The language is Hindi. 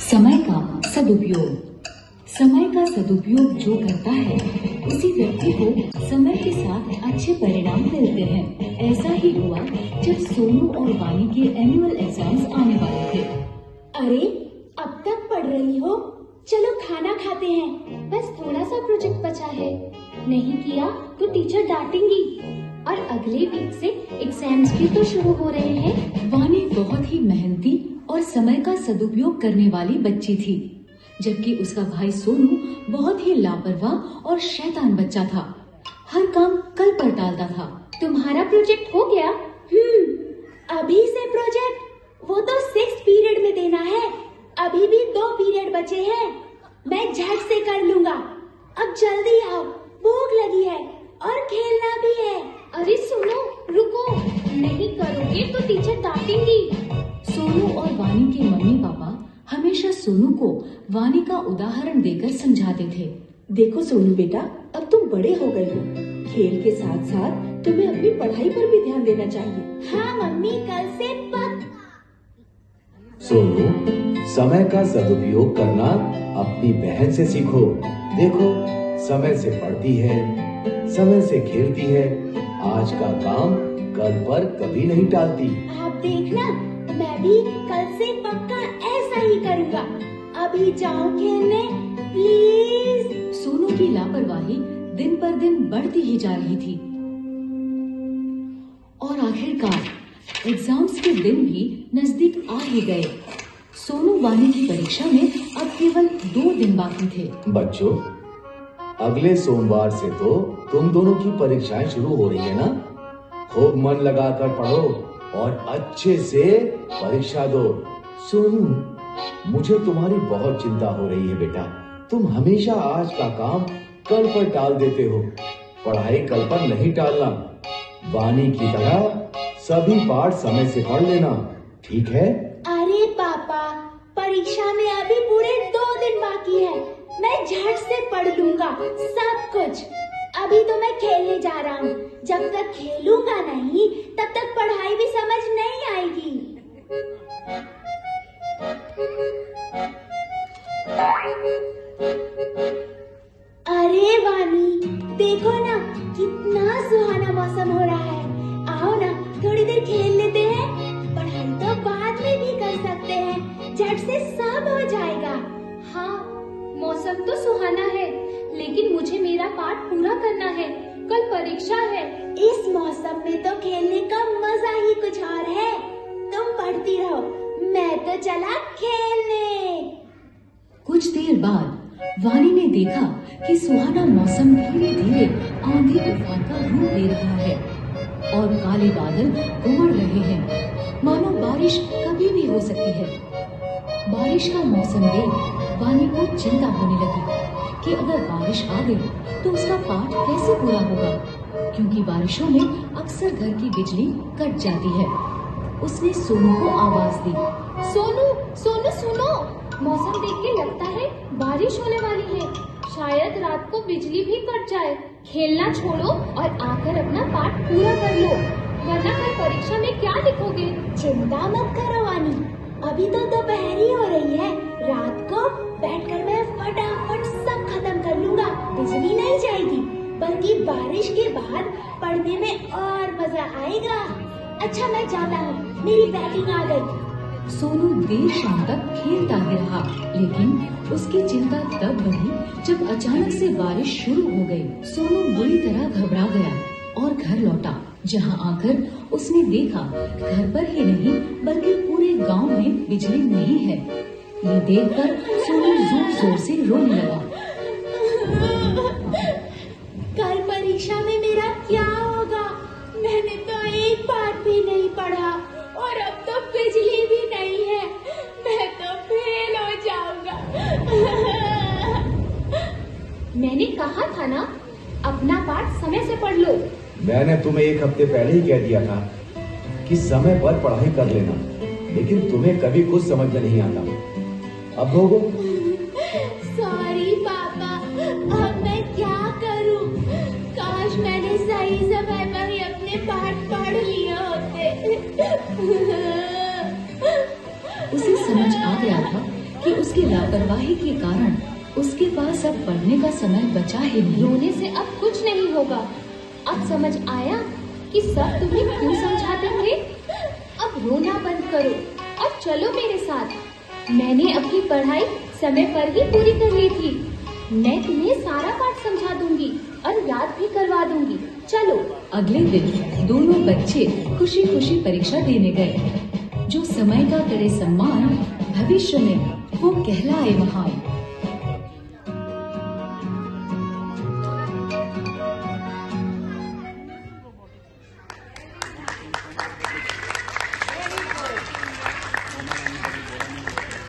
समय का सदुपयोग। समय का सदुपयोग जो करता है उसी व्यक्ति को समय के साथ अच्छे परिणाम मिलते हैं। ऐसा ही हुआ जब सोनू और वानी के एनुअल एग्जाम्स आने वाले थे। अरे अब तक पढ़ रही हो, चलो खाना खाते हैं। बस थोड़ा सा प्रोजेक्ट बचा है, नहीं किया तो टीचर डांटेंगी। और अगले वीक से एग्जाम्स भी तो शुरू हो रहे हैं। वानी बहुत ही मेहनती और समय का सदुपयोग करने वाली बच्ची थी, जबकि उसका भाई सोनू बहुत ही लापरवाह और शैतान बच्चा था। हर काम कल पर टालता था। तुम्हारा प्रोजेक्ट हो गया? अभी से प्रोजेक्ट? वो तो 6th पीरियड में देना है। अभी भी 2 पीरियड बचे हैं। मैं झट से कर लूंगा। अब जल्दी आओ, भूख लगी है और खेलना भी है। अरे सुनो, रुको, नहीं करोगे तो टीचर डांटेंगी। सोनू और वानी के मम्मी पापा हमेशा सोनू को वानी का उदाहरण देकर समझाते थे। देखो सोनू बेटा, अब तुम बड़े हो गए हो। खेल के साथ साथ तुम्हें अपनी पढ़ाई पर भी ध्यान देना चाहिए। हाँ मम्मी, कल से पक्का। सोनू, समय का सदुपयोग करना अपनी बहन से सीखो। देखो, समय से पढ़ती है, समय से खेलती है, आज का काम कल पर कभी नहीं टालती। आप देखना, मैं भी कल से पक्का ऐसा ही करूँगा। अभी जाओ खेलने प्लीज। सोनू की लापरवाही दिन पर दिन बढ़ती ही जा रही थी और आखिरकार एग्जाम्स के दिन भी नजदीक आ ही गए। सोनू वानी की परीक्षा में अब केवल 2 दिन बाकी थे। बच्चों, अगले सोमवार से तो तुम दोनों की परीक्षाएं शुरू हो रही है ना? खूब मन लगाकर पढ़ो और अच्छे से परीक्षा दो। सोनू, मुझे तुम्हारी बहुत चिंता हो रही है बेटा। तुम हमेशा आज का काम कल पर टाल देते हो। पढ़ाई कल पर नहीं टालना। वानी की तरह सभी पाठ समय से पढ़ लेना, ठीक है? अरे पापा, परीक्षा में अभी पूरे 2 दिन बाकी है। मैं झट से पढ़ लूंगा सब कुछ। अभी तो मैं खेलने जा रहा हूँ। जब तक खेलूंगा नहीं, तब तक पढ़ाई भी समझ नहीं आएगी। अरे वानी, देखो ना, कितना सुहाना मौसम हो रहा है। आओ ना, थोड़ी देर खेल लेते हैं। पढ़ाई तो बाद में भी कर सकते हैं, झट से सब हो जाएगा। हाँ, मौसम तो सुहाना है, लेकिन मुझे मेरा पाठ पूरा करना है। कल परीक्षा है। इस मौसम में तो खेलने का मजा ही कुछ और है। तुम पढ़ती रहो, मैं तो चला खेलने। कुछ देर बाद वानी ने देखा कि सुहाना मौसम धीरे धीरे आंधी तूफान का रूप ले रहा है और काले बादल उमड़ रहे हैं, मानो बारिश कभी भी हो सकती है। बारिश का मौसम देख वानी को चिंता होने लगी कि अगर बारिश आ गई तो उसका पाठ कैसे पूरा होगा, क्योंकि बारिशों में अक्सर घर की बिजली कट जाती है। उसने सोनू को आवाज दी। सोनू, सोनू सुनो, मौसम देख के लगता है बारिश होने वाली है। शायद रात को बिजली भी कट जाए। खेलना छोड़ो और आकर अपना पाठ पूरा कर लो, वरना कल परीक्षा में क्या लिखोगे? चिंता मत करो वानी, अभी तो दोपहर ही हो रही है। रात को बैठकर मैं फटाफट सब खत्म कर लूंगा। बिजली नहीं जाएगी, बल्कि बारिश के बाद पढ़ने में और मजा आएगा। अच्छा, मैं जाता हूँ, मेरी बैटिंग आ गई। सोनू देर शाम तक खेलता ही रहा, लेकिन उसकी चिंता तब बढ़ी जब अचानक से बारिश शुरू हो गई। सोनू बुरी तरह घबरा गया और घर लौटा, जहां आकर उसने देखा घर पर ही नहीं बल्कि पूरे गांव में बिजली नहीं है। ये देखकर सोनू जोर जोर से रोने लगा। कल परीक्षा में मेरा क्या होगा? मैंने तो एक पाठ भी नहीं पढ़ा और अब तो बिजली भी नहीं है। मैं तो फेल हो जाऊंगा। मैंने कहा था ना, अपना पाठ समय से पढ़ लो। मैंने तुम्हें 1 हफ्ते पहले ही कह दिया था कि समय पर पढ़ाई कर लेना, लेकिन तुम्हें कभी कुछ समझ में नहीं आता। अब भोगो। सॉरी पापा, अब मैं क्या करूं? काश मैंने सही समय पर ही अपने पाठ पढ़ लिए होते। उसे समझ आ गया था कि उसकी लापरवाही के कारण उसके पास अब पढ़ने का समय बचा ही नहीं। रोने से अब कुछ नहीं होगा। अब समझ आया कि सब तुम्हें क्यों समझाते थे। अब रोना बंद करो और चलो मेरे साथ। मैंने अपनी पढ़ाई समय पर ही पूरी कर ली थी। मैं तुम्हें सारा पाठ समझा दूंगी और याद भी करवा दूंगी। चलो। अगले दिन दोनों बच्चे खुशी खुशी परीक्षा देने गए। जो समय का करे सम्मान, भविष्य में वो कहलाए महान।